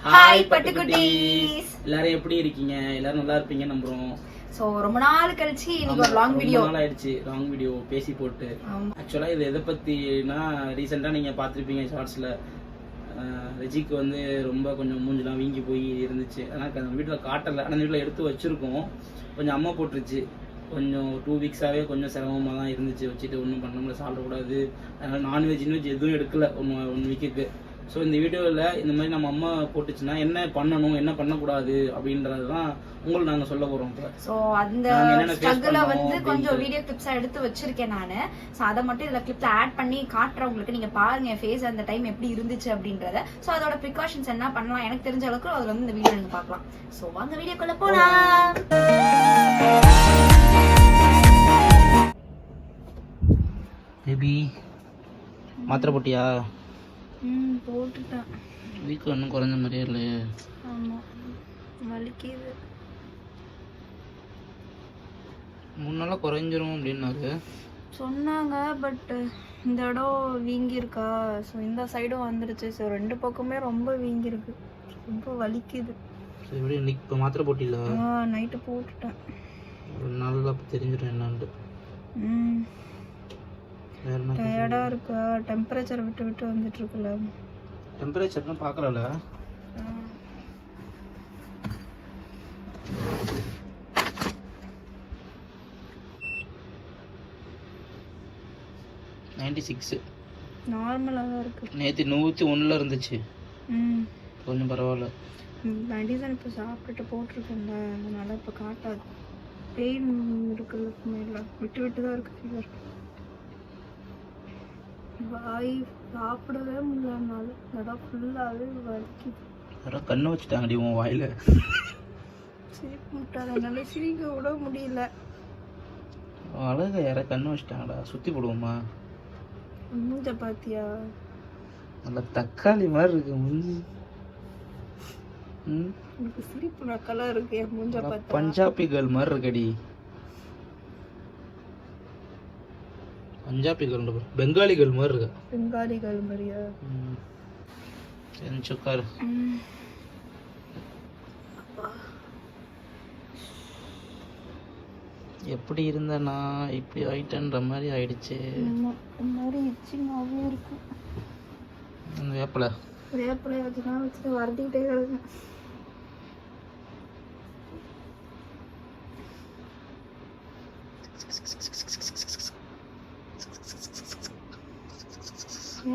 Hi பட்டுக்குட்டீஸ், எல்லாரும் எப்படி இருக்கீங்க? எல்லாரும் நல்லா இருப்பீங்க நம்புறோம். சோ ரொம்ப நாள் கழிச்சு இன்னைக்கு ஒரு லாங் வீடியோ ஆயிடுச்சு. லாங் வீடியோ பேசி போட்டு ஆக்சுவலா இது எதை பத்தினா ரீசெண்டா நீங்க பாத்திருப்பீங்க ஷார்ட்ஸ்ல. ரெஜிக்கு வந்து ரொம்ப கொஞ்சம் மூஞ்சிலாம் வீங்கி போய் இருந்துச்சு. ஆனால் அந்த வீட்டில் காட்டலை, ஆனால் வீட்டில் எடுத்து வச்சிருக்கோம். கொஞ்சம் அம்மா போட்டுருச்சு. கொஞ்சம் 2 வீக்ஸாகவே கொஞ்சம் சிரமமாக தான் இருந்துச்சு. வச்சுட்டு ஒன்றும் பண்ண முடியல, சாப்பிடக்கூடாது. அதனால் நான்வெஜ் எதுவும் எடுக்கல 1 வீக்குக்கு. ஸோ இந்த வீடியோவில் இந்த மாதிரி நம்ம அம்மா போட்டுச்சுன்னா என்ன பண்ணணும், என்ன பண்ணக்கூடாது அப்படின்றது தான் உங்களுக்கு நாங்கள் சொல்ல போகிறோம். இப்போ ஸோ அந்த ஸ்ட்ரகிளை வந்து கொஞ்சம் வீடியோ கிளிப்ஸாக எடுத்து வச்சிருக்கேன் நான். ஸோ அதை மட்டும் இதில் கிளிப்ல ஆட் பண்ணி காட்டுறவங்களுக்கு நீங்கள் பாருங்க ஃபேஸ் அந்த டைம் எப்படி இருந்துச்சு அப்படின்றத. ஸோ அதோட ப்ரிகாஷன்ஸ் என்ன பண்ணலாம் எனக்கு தெரிஞ்ச அளவுக்கு அதில் வந்து இந்த வீடியோ நீங்கள் பார்க்கலாம். ஸோ வாங்க வீடியோக்குள்ள போகலாம். பேபி மாத்திரை போட்டியா? போட்டுட்டேன். வீக்கு ஒன்றும் குறைஞ்ச மாதிரியே இல்லையே. ஆமாம், வலிக்குது. 3 நாளாக குறைஞ்சிரும் அப்படின்னாரு சொன்னாங்க. பட் இந்த இடம் வீங்கி இருக்கா, ஸோ இந்த சைடும் வந்துருச்சு. ஸோ 2 பக்கமே ரொம்ப வீங்கி இருக்கு, ரொம்ப வலிக்குது. சரி, இன்னைக்கு இப்போ மாத்திரை போட்டில? நைட்டு போட்டுட்டேன். 2 நாளில் தெரிஞ்சிடும் என்னான்ட்டு. டயர்டா இருக்கா? டெம்பரேச்சர் விட்டு விட்டு வந்துட்டு இருக்குல்ல. டெம்பரேச்சர்னு பார்க்கறல. நார்மலா தான் இருக்கு. நேற்று 101 இருந்துச்சு. கொஞ்சம் பரவாயில்ல. மெடிசன் இப்போ சாப்பிட்டுட்டு போட்டிருக்கேன்ல, அதனால இப்போ காட்டாது. பெயின் இருக்குல்ல, மேல விட்டு விட்டு தான் இருக்கு ஃபீவர். வாய் சாப்பிடவே முடியலனால இடம் ஃபுல்லாகவே வலிக்குது. யாரோ கண்ணு வச்சுட்டாங்கடி உன் வாயில. சிரிப்பு முட்டாத, என்னால் சிரிக்க விட முடியல. அழகா யாரோ கண்ணு வச்சுட்டாங்கடா. சுற்றி போடுவோமா? மூஞ்ச பாத்தியா? நல்லா தக்காளி மாதிரி இருக்கு மூஞ்சி. எனக்கு சிரிப்பு நக்கலா இருக்கு என் மூஞ்ச பார்த்தா. பஞ்சாபி கேர்ள் மாதிரி இருக்கடி. பஞ்சாபி கேர்ள், பெங்காலி கேர்ள் மாதிரி இருக்கா. பெங்காலி கேர்ள் மாதிரியா? சுக்கார். எப்படி இருந்தனா இப்படி ஆயிட்டன்ற மாதிரி ஆயிடுச்சு. மாதிரி இச்சிங்காவே இருக்கு. வேப்பிலை வச்சுதான் வச்சுட்டு வருத்திக்கிட்டே இருக்கேன்.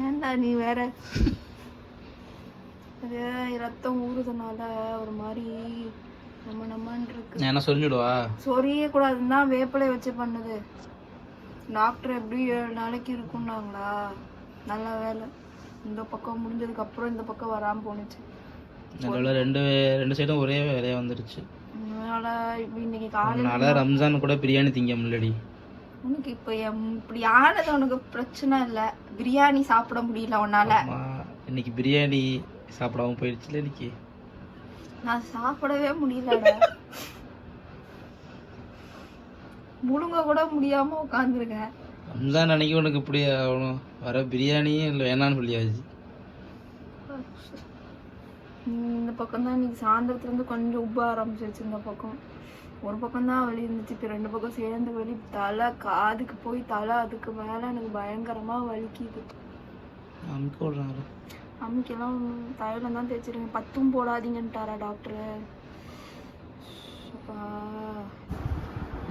ஏன்டா நீ வேற ரத்தம் ஊறுதனால ஒரு மாதிரி நம்மன்னு இருக்கு. என்ன சொல்லிடுவா? சொரிய கூடாதுன்னு தான் வேப்பிலை வச்சு பண்ணுது. டாக்டர் எப்படி 7 நாளைக்கு இருக்குன்னாங்களா? நல்ல வேலை இந்த பக்கம் முடிஞ்சதுக்கு அப்புறம் இந்த பக்கம் வராம போனுச்சு. ரெண்டு சைடும் ஒரே வேலையா வந்துருச்சு. அதனால இன்னைக்கு காலையில ரம்ஜான் கூட பிரியாணி திங்க முடியலடி. உனக்கு இப்ப இப்படி ஆனது உனக்கு பிரச்சனை இல்ல, பிரியாணி சாப்பிட முடியல உன்னால. இன்னைக்கு பிரியாணி சாப்பிடாம போயிடுச்சுல. இன்னைக்கு நான் சாப்பிடவே முடியலடா. முழுங்க கூட முடியாம உட்காந்துருக்கேன். ரம்ஜான் அன்னைக்கு உனக்கு இப்படி ஆகணும். வர பிரியாணியே இல்லை வேணான்னு சொல்லியாச்சு. இந்த பக்கம் தான் இன்னைக்கு சாயந்தரத்துல இருந்து கொஞ்சம் உப்ப ஆரம்பிச்சிருச்சு. இந்த பக்கம் ஒரு பக்கம் தான் வலி இருந்துச்சு, இப்போ 2 பக்கம் சேர்ந்து வலி. தலை காதுக்கு போய் தலை அதுக்கு மேல எனக்கு பயங்கரமா வலிக்குது. அம்மிக்கெல்லாம் தைலம் தான் தேய்ச்சிருக்கேன். 10 போடாதீங்கன்ட்டாரா doctor.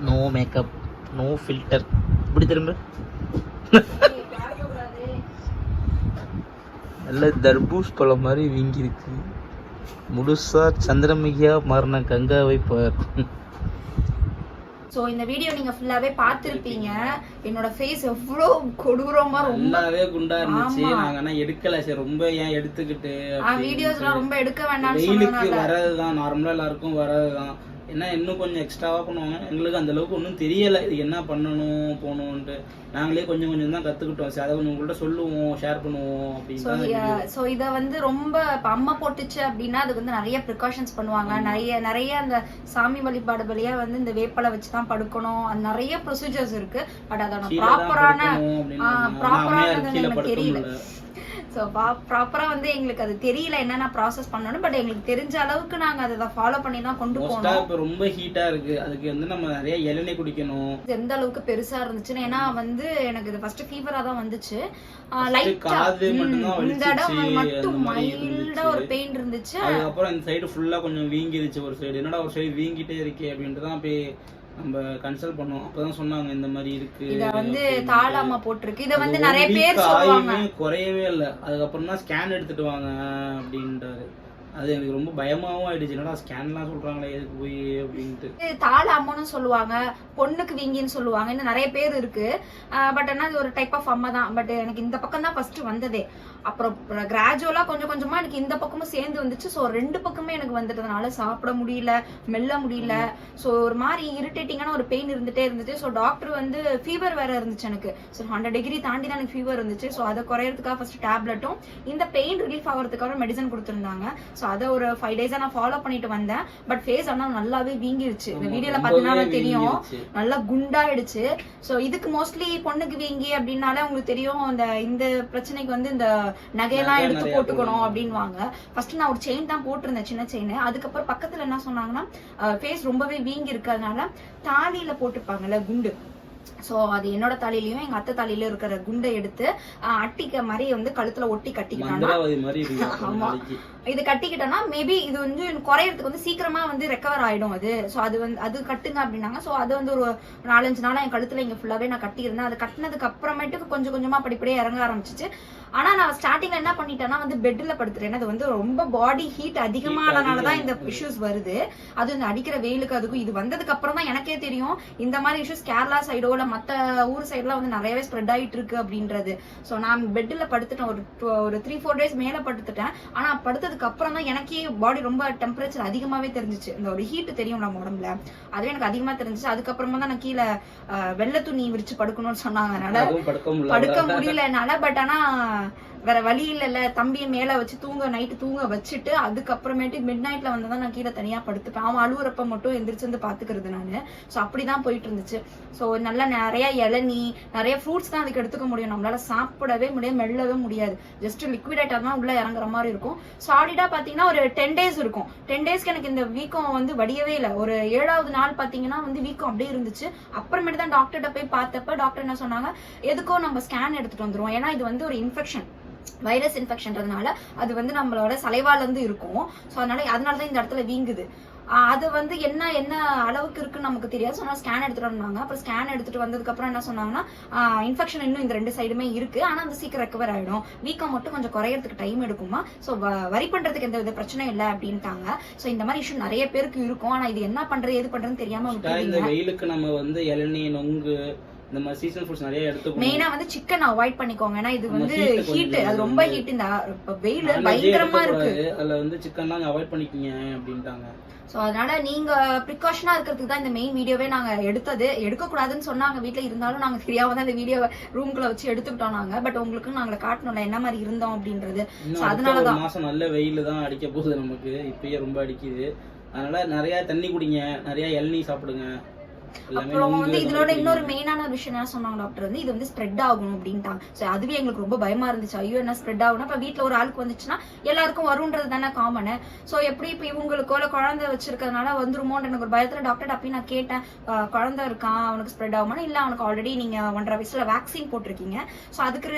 No makeup, no filter. இப்படி திரும்ப நல்ல தர்பூஸ் பழம் மாதிரி வீங்கி இருக்கு. முழுசா சந்திரமுகியா மாறின கங்காவை பார். ஸோ இந்த வீடியோ நீங்க ஃபுல்லாவே பார்த்திருப்பீங்க. என்னோட ஃபேஸ் எவ்வளோ கொடூரமா ரொம்பவே குண்டா இருந்துச்சு. நாங்க ஆனா எடுக்கல. சரி, ரொம்ப ஏன் எடுத்துக்கிட்டு வீடியோஸ்லாம் ரொம்ப எடுக்க வேண்டாம். வெயிலுக்கு வரதுதான், நார்மலா எல்லாருக்கும் வரதுதான். ஏன்னா இன்னும் கொஞ்சம் எக்ஸ்ட்ராவா பண்ணுவாங்க. எங்களுக்கு அந்த அளவுக்கு ஒன்றும் தெரியல இது என்ன பண்ணணும் போகணுன்ட்டு. நாங்களே கொஞ்சம் தான் கத்துக்கிட்டோம். சரி, அதை கொஞ்சம் உங்கள்கிட்ட சொல்லுவோம், ஷேர் பண்ணுவோம் அப்படின்னு. ஸோ இதை வந்து ரொம்ப அம்மா போட்டுச்சு அப்படின்னா அதுக்கு வந்து நிறைய ப்ரிகாஷன்ஸ் பண்ணுவாங்க. நிறைய அந்த சாமி வழிபாடு வழியா வந்து இந்த வேப்பலை வச்சுதான் படுக்கணும். அது நிறைய ப்ரொசீஜர்ஸ் இருக்கு. பட் அதோட ப்ராப்பரானது எனக்கு தெரியல. ஸோ ப்ராப்பரா வந்து எங்களுக்கு அது தெரியல என்னென்ன ப்ராசஸ் பண்ணணும். பட் எங்களுக்கு தெரிஞ்ச அளவுக்கு நாங்க அதை ஃபாலோ பண்ணி தான் கொண்டு போனோம். இப்போ ரொம்ப ஹீட்டா இருக்கு, அதுக்கு வந்து நம்ம நிறைய இளநீர் குடிக்கணும். எந்த அளவுக்கு பெருசா இருந்துச்சுன்னு, ஏன்னா வந்து எனக்கு இது ஃபர்ஸ்ட் ஃபீவரா தான் வந்துச்சு. காது மட்டும் தான் இந்த இடம் மட்டும் மைல்டா ஒரு பெயின் இருந்துச்சு. அதுக்கப்புறம் இந்த சைடு ஃபுல்லா கொஞ்சம் வீங்கிருச்சு. ஒரு சைடு என்னடா ஒரு சைடு வீங்கிட்டே இருக்கே அப்படின்ட்டு தான் போய் நம்ம கன்சல்ட் பண்ணோம். அப்பதான் சொன்னாங்க இந்த மாதிரி இருக்கு, இத வந்து தாளாமா போட்டுருக்கு. இத வந்து நிறைய பேர் சொல்லுவாங்க. குறையவே இல்ல. அதுக்கப்புறம் தான் ஸ்கேன் எடுத்துட்டு வாங்க அப்படின்றாரு. அது எனக்கு ரொம்ப பயமாவும் ஆயிடுச்சு. என்னடா ஸ்கேன்லாம் சொல்றாங்களே எதுக்கு போய் அப்படின்ட்டு. தாளாமன்னு சொல்லுவாங்க, பொண்ணுக்கு வீங்கின்னு சொல்லுவாங்க, இன்னும் நிறைய பேர் இருக்கு. பட் ஆனா இது ஒரு டைப் ஆஃப் அம்மா தான். பட் எனக்கு இந்த பக்கம் தான் ஃபர்ஸ்ட் வந்ததே. அப்புறம் கிராஜுவலா கொஞ்சம் கொஞ்சமா எனக்கு இந்த பக்கமும் சேர்ந்து வந்துச்சு. ஸோ 2 பக்கமே எனக்கு வந்துட்டதுனால சாப்பிட முடியல, மெல்ல முடியல. ஸோ ஒரு மாதிரி இரிட்டேட்டிங்கான ஒரு பெயின் இருந்துட்டே இருந்துச்சு. ஸோ டாக்டர் வந்து ஃபீவர் வேற இருந்துச்சு எனக்கு. ஸோ 100 டிகிரி தாண்டி தான் எனக்கு ஃபீவர் இருந்துச்சு. ஸோ அதை குறையறதுக்காக ஃபர்ஸ்ட் டேப்லெட்டும் இந்த பெயின் ரிலீஃப் ஆகிறதுக்காக மெடிசன் கொடுத்துருந்தாங்க. ஸோ அதை ஒரு 5 டேஸா நான் ஃபாலோ பண்ணிட்டு வந்தேன். பட் ஃபேஸ் ஆனால் நல்லாவே வீங்கிருச்சு. இந்த வீடியோல பார்த்தீங்கன்னா தெரியும், நல்லா குண்டாயிடுச்சு. ஸோ இதுக்கு மோஸ்ட்லி பொண்ணுக்கு வீங்கி அப்படின்னாலே உங்களுக்கு தெரியும், இந்த பிரச்சனைக்கு வந்து இந்த நகையெல்லாம் எடுத்து போட்டுக்கணும் அப்படின்வாங்க. ஃபர்ஸ்ட் நான் ஒரு செயின் தான் போட்டிருந்தேன், சின்ன செயின். அதுக்கப்புறம் பக்கத்துல என்ன சொன்னாங்கன்னா, ஃபேஸ் ரொம்பவே வீங்கி இருக்கிறதுனால தாலியில போட்டுப்பாங்கல்ல குண்டு. சோ அது என்னோட தாலிலையும் எங்க அத்தை தாலியில இருக்கிற குண்டை எடுத்து அட்டிக்க மாதிரி வந்து கழுத்துல ஒட்டி கட்டிக்கிட்டாங்க. இது கட்டிக்கிட்டோம்னா மேபி இது வந்து குறையறதுக்கு வந்து சீக்கிரமா வந்து ரெக்கவர் ஆயிடும் அது. சோ அது வந்து அது கட்டுங்க அப்படின்னாங்க. சோ அது வந்து ஒரு 4-5 நாளா என் கழுத்துல இங்க ஃபுல்லாவே நான் கட்டியிருந்தேன். அது கட்டினதுக்கு அப்புறமேட்டுக்கு கொஞ்சம் கொஞ்சமா படிப்படியே இறங்க ஆரம்பிச்சிச்சு. ஆனா நான் ஸ்டார்டிங்ல என்ன பண்ணிட்டேன்னா வந்து பெட்ல படுத்துறேன். அது வந்து ரொம்ப பாடி ஹீட் அதிகமானனாலதான் இந்த இஷ்யூஸ் வருது. அது இந்த அடிக்கிற வெயிலுக்கு அதுக்கும் இது வந்ததுக்கு அப்புறம் தான் எனக்கே தெரியும் இந்த மாதிரி இஷ்யூஸ் கேரளா சைடோ இல்ல மத்த ஊர் சைடுலாம் வந்து நிறையவே ஸ்ப்ரெட் ஆயிட்டு இருக்கு அப்படின்றது. சோ நான் பெட்ல படுத்துட்டேன், ஒரு 3-4 டேஸ் மேல படுத்துட்டேன். ஆனா படுத்ததுக்கு அப்புறம் தான் எனக்கே பாடி ரொம்ப டெம்பரேச்சர் அதிகமாவே தெரிஞ்சிச்சு. இந்த ஒரு ஹீட் தெரியும் நம்ம உடம்புல, அதுவே எனக்கு அதிகமா தெரிஞ்சிச்சு. அதுக்கப்புறமா தான் நான் கீழே வெள்ளை துணி விரிச்சு படுக்கணும்னு சொன்னாங்க. அதனால படுக்க முடியல என்னால. பட் ஆனா வேற வழி இல்ல, தம்பியை மேல வச்சு நைட்டு தூங்க வச்சுட்டு அதுக்கப்புறமேட்டு மிட் நைட்ல வந்ததான் நான் கீழே தனியா படுத்துப்பேன். அவன் அழுவுறப்ப மட்டும் எந்திரிச்சு வந்து பாத்துக்கிறது நானு. சோ அப்படிதான் போயிட்டு இருந்துச்சு. சோ நல்லா நிறைய இளநீ, நிறைய ஃப்ரூட்ஸ் தான் அதுக்கு எடுத்துக்க முடியும். நம்மளால சாப்பிடவே முடியாது, மெல்லவே முடியாது. ஜஸ்ட் லிக்விடேட்டா தான் உள்ள இறங்குற மாதிரி இருக்கும். சாலிடா பாத்தீங்கன்னா ஒரு 10 டேஸ் இருக்கும். 10 டேஸ்க்கு எனக்கு இந்த வீக்கம் வந்து வடியவே இல்லை. ஒரு 7வது நாள் பாத்தீங்கன்னா வந்து வீக்கம் அப்படியே இருந்துச்சு. அப்புறமேட்டு தான் டாக்டர்கிட்ட போய் பார்த்தப்ப டாக்டர் என்ன சொன்னாங்க, எதுக்கோ நம்ம ஸ்கேன் எடுத்துட்டு வந்துருவோம். ஏன்னா இது வந்து ஒரு இன்ஃபெக்ஷன், வைரஸ் இன்ஃபெக்ஷன்றதுனால அது வந்து நம்மளோட சலைவால இருந்து இருக்கும். ஸோ அதனாலதான் இந்த இடத்துல வீங்குது. அது வந்து என்ன அளவுக்கு இருக்குன்னு நமக்கு தெரியாது. ஸோ ஸ்கேன் எடுத்துட்டு வந்தாங்க. அப்புறம் ஸ்கேன் எடுத்துட்டு வந்ததுக்கு அப்புறம் என்ன சொன்னாங்கன்னா, இன்ஃபெக்ஷன் இன்னும் இந்த 2 சைடுமே இருக்கு, ஆனா அந்த சீக்கிரம் ரெக்கவர் ஆயிடும், வீக்கம் மட்டும் கொஞ்சம் குறையறதுக்கு டைம் எடுக்குமா. ஸோ வரி பண்றதுக்கு எந்த வித பிரச்சனையும் இல்லை அப்படின்ட்டாங்க. ஸோ இந்த மாதிரி இஷ்யூ நிறைய பேருக்கு இருக்கும். ஆனா இது என்ன பண்றது எது பண்றதுன்னு தெரியாம இந்த வெயிலுக்கு நம்ம வந்து இளநீ, நொங்கு, இந்த மாதிரி சீசனல் ஃப்ரூட்ஸ் நிறைய எடுத்துக்கணும். மெயினா வந்து சிக்கன் அவாய்ட் பண்ணிக்கோங்க. ஏன்னா இது வந்து ஹீட், அது ரொம்ப ஹீட். இந்த வெயில் பயங்கரமா இருக்கு. அதுல வந்து சிக்கன்லாம் அவாய்ட் பண்ணிக்கீங்க அப்படின்ட்டாங்க. சோ அதனால நீங்க ப்ரிகாஷனா இருக்கிறதுக்கு தான் இந்த மெயின் வீடியோவே நாங்க எடுத்தது. எடுக்க கூடாதுன்னு சொன்னாங்க வீட்டுல, இருந்தாலும் நாங்க தெரியாம தான் இந்த வீடியோ ரூம்குள்ள வச்சு எடுத்துக்கிட்டோம் நாங்க. பட் உங்களுக்கு நாங்க காட்டணும்ல என்ன மாதிரி இருந்தோம் அப்படின்றது. அதனாலதான் மாசம் நல்ல வெயில் தான் அடிக்க போகுது நமக்கு, இப்பயே ரொம்ப அடிக்குது. அதனால நிறைய தண்ணி குடிங்க, நிறைய இளநீ சாப்பிடுங்க. அப்புறம் வந்து இதோட இன்னொரு மெயினான ஒரு விஷயம் என்ன சொன்னாங்க டாக்டர் வந்து, இது வந்து ஸ்ப்ரெட் ஆகும் அப்படின்ட்டாங்க. சோ அதுவே எங்களுக்கு ரொம்ப பயமா இருந்துச்சு. ஐயோ என்ன ஸ்ப்ரெட் ஆகும்னா, இப்ப வீட்டுல ஒரு ஆளுக்கு வந்துச்சுன்னா எல்லாருக்கும் வரும்ன்றது தானே காமன். சோ எப்படி இப்ப இவங்களுக்கோ குழந்தை வச்சிருக்கிறதுனால வந்துருமோன்ற எனக்கு ஒரு பயத்துல டாக்டர் அப்படி நான் கேட்டேன், குழந்தை இருக்கான் அவனுக்கு ஸ்ப்ரெட் ஆகுமா, இல்ல அவனுக்கு ஆல்ரெடி நீங்க 1.5 வயசுல வேக்சின் போட்டிருக்கீங்க, சோ அதுக்கு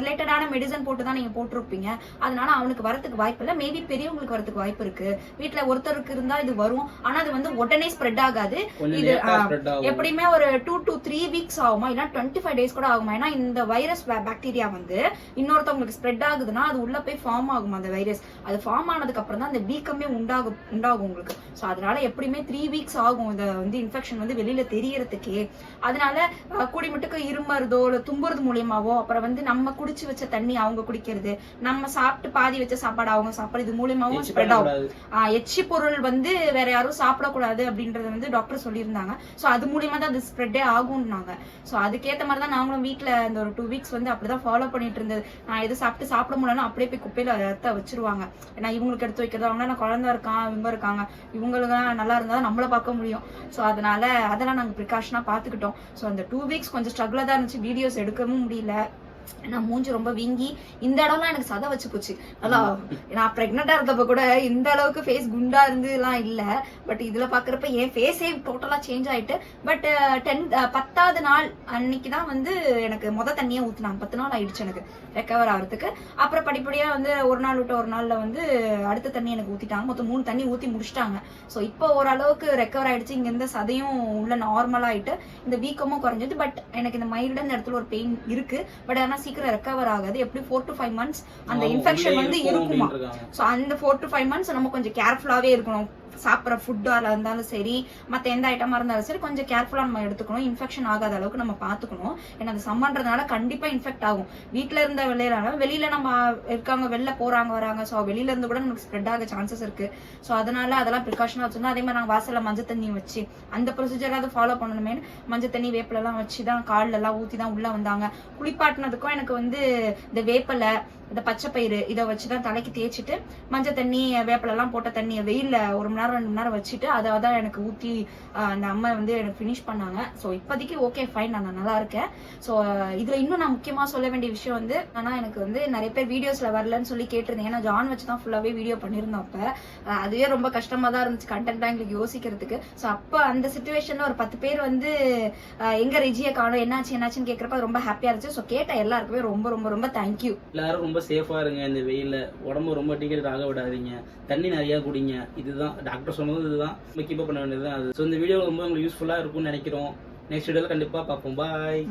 ரிலேட்டடான மெடிசன் போட்டு தான் நீங்க போட்டிருப்பீங்க, அதனால அவனுக்கு வரதுக்கு வாய்ப்பு இல்லை, மேபி பெரியவங்களுக்கு வரதுக்கு வாய்ப்பு இருக்கு, வீட்டுல ஒருத்தருக்கு இருந்தா இது வரும், ஆனா அது வந்து உடனே ஸ்ப்ரெட் ஆகாது. இது எப்படியுமே ஒரு 2 to 3 வீக்ஸ் ஆகுமா, இல்ல 25 டேஸ் கூட ஆகுமா. ஏன்னா இந்த வைரஸ் பாக்டீரியா வந்து இன்னொருத்தவங்களுக்கு ஸ்ப்ரெட் ஆகுதுன்னா அது உள்ள போய் ஃபார்ம் ஆகும். அந்த வைரஸ் அது ஃபார்ம் ஆனதுக்கு அப்புறம் தான் அந்த வீக்கமே உண்டாகும் உங்களுக்கு. சோ அதனால எப்படியுமே 3 வீக்ஸ் ஆகும் இந்த வந்து இன்ஃபெக்ஷன் வந்து வெளியில தெரியறதுக்கே. அதனால கூடி மட்டுக்கு இருமறதோ இல்ல தும்புறது மூலியமாவோ, அப்புறம் வந்து நம்ம குடிச்சு வச்ச தண்ணி அவங்க குடிக்கிறது, நம்ம சாப்பிட்டு பாதி வச்ச சாப்பாடு அவங்க சாப்பிடுறது, இது மூலியமாவும் ஸ்ப்ரெட் ஆகும். எச்சி பொருள் வந்து வேற யாரும் சாப்பிடக்கூடாது அப்படின்றது வந்து டாக்டர் சொல்லியிருந்தாங்க. சோ அது மூலியமா தான் அது ஸ்ப்ரெட்டே ஆகும்னாங்க. சோ அதுக்கேற்ற மாதிரி தான் நாங்களும் வீட்டுல இந்த ஒரு 2 வீக்ஸ் வந்து அப்படிதான் ஃபாலோ பண்ணிட்டு இருந்தது. நான் எது சாப்பிட முடியலன்னா அப்படியே போய் குப்பையில எடுத்து வச்சிருவாங்க. ஏன்னா இவங்களுக்கு எடுத்து வைக்கிறது, அவங்க நான் குழந்தை இருக்கான் இவங்க இருக்காங்க, இவங்களுக்கு நல்லா இருந்தா நம்மள பார்க்க முடியும். சோ அதனால அதெல்லாம் நாங்க ப்ரிகாஷனா பாத்துக்கிட்டோம். சோ அந்த 2 வீக்ஸ் கொஞ்சம் ஸ்ட்ரகிளா தான் இருந்துச்சு, வீடியோஸ் எடுக்கவும் முடியல. நான் மூஞ்சி ரொம்ப வீங்கி இந்த இடம்லாம் எனக்கு சதை வச்சு போச்சு. நல்லா நான் பிரெக்னெண்டா இருந்தப்ப கூட இந்த அளவுக்கு ஃபேஸ் குண்டா இருந்து எல்லாம் இல்ல. பட் இதுல பாக்குறப்ப என் ஃபேஸே டோட்டலா சேஞ்ச் ஆயிட்டு. பட் 10வது நாள் அன்னைக்கு தான் வந்து எனக்கு தண்ணியே ஊத்துனாங்க. 10 நாள் ஆயிடுச்சு எனக்கு ரெக்கவர் ஆகிறதுக்கு. அப்புறம் படிப்படியா வந்து ஒரு நாள் விட்டு ஒரு நாள்ல வந்து அடுத்த தண்ணி எனக்கு ஊத்திட்டாங்க. மொத்தம் 3 தண்ணி ஊத்தி முடிச்சிட்டாங்க. ஸோ இப்போ ஓரளவுக்கு ரெக்கவர் ஆயிடுச்சு. இங்க இருந்த சதையும் உள்ள நார்மல் ஆயிட்டு இந்த வீக்கமும் குறைஞ்சது. பட் எனக்கு இந்த மைல்டா இந்த இடத்துல ஒரு பெயின் இருக்கு. பட் ஆனா ரெக்கவர் ஆகாது. எப்படி 4 to 5 months அந்த இன்ஃபெக்ஷன் வந்து இருக்குமா. சோ அந்த 4 to 5 months நம்ம கொஞ்சம் கேர்ஃபுல்லாவே இருக்கணும். சாப்பிட்ற ஃபுட்டால இருந்தாலும் சரி, மற்ற எந்த ஐட்டமா இருந்தாலும் சரி, கொஞ்சம் கேர்ஃபுல்லா நம்ம எடுத்துக்கணும். இன்ஃபெக்ஷன் ஆகாத அளவுக்கு நம்ம பாத்துக்கணும். ஏன்னா அது சம்மன்றதுனால கண்டிப்பா இன்ஃபெக்ட் ஆகும். வீட்டுல இருந்த வெளியில நம்ம இருக்காங்க, வெளில போறாங்க வராங்க. ஸோ வெளியில இருந்து கூட நமக்கு ஸ்ப்ரெட் ஆக சான்சஸ் இருக்கு. ஸோ அதனால அதெல்லாம் ப்ரிகாஷனா வச்சிருந்தோம். அதே மாதிரி நாங்கள் வாசல்ல மஞ்சள் தண்ணி வச்சு அந்த ப்ரொசீஜராவது ஃபாலோ பண்ணணுமே. மஞ்சள் தண்ணி வேப்பில எல்லாம் வச்சுதான் கால்ல எல்லாம் ஊத்தி தான் உள்ள வந்தாங்க. குளிப்பாட்டினதுக்கும் எனக்கு வந்து இந்த வேப்பிலை, இந்த பச்சை பயிறு இதை வச்சுதான் தலைக்கு தேய்ச்சிட்டு மஞ்சள் தண்ணி வேப்பில எல்லாம் போட்ட தண்ணியை வெயில்ல 1 மணி நேரம் 2 மணி நேரம் வச்சுட்டு அதை தான் எனக்கு ஊத்தி அந்த அம்மா வந்து எனக்கு ஃபினிஷ் பண்ணாங்க. ஸோ இப்போதைக்கு ஓகே ஃபைன், நான் நல்லா இருக்கேன். ஸோ இதுல இன்னும் நான் முக்கியமா சொல்ல வேண்டிய விஷயம் வந்து, ஆனா எனக்கு வந்து நிறைய பேர் வீடியோஸ்ல வரலன்னு சொல்லி கேட்டிருந்தேன். ஏன்னா ஜான் வச்சுதான் ஃபுல்லாவே வீடியோ பண்ணிருந்தோம். அப்ப அதுவே ரொம்ப கஷ்டமா தான் இருந்துச்சு கண்டென்ட்டா எங்களுக்கு யோசிக்கிறதுக்கு. ஸோ அப்ப அந்த சிச்சுவேஷன்ல ஒரு 10 பேர் வந்து எங்க ரெஜியை காணும் என்னாச்சுன்னு கேட்கறப்ப ரொம்ப ஹாப்பியா இருந்துச்சு. ஸோ கேட்ட எல்லாருக்குமே ரொம்ப ரொம்ப ரொம்ப தேங்க்யூ. எல்லாரும் ரொம்ப சேஃபா இருங்க. இந்த வெயில்ல உடம்பு ரொம்ப டிக்கெட் ஆக விடாதீங்க. தண்ணி நிறைய குடிங்க. இதுதான் டாக்டர் சொன்னது. இதுதான் நம்ம கீப் அப் பண்ண வேண்டியது அது. ஸோ இந்த வீடியோ ரொம்ப உங்களுக்கு யூஸ்ஃபுல்லா இருக்கும்னு நினைக்கிறோம். நெக்ஸ்ட் வீடியோல கண்டிப்பா பார்ப்போம். பாய்.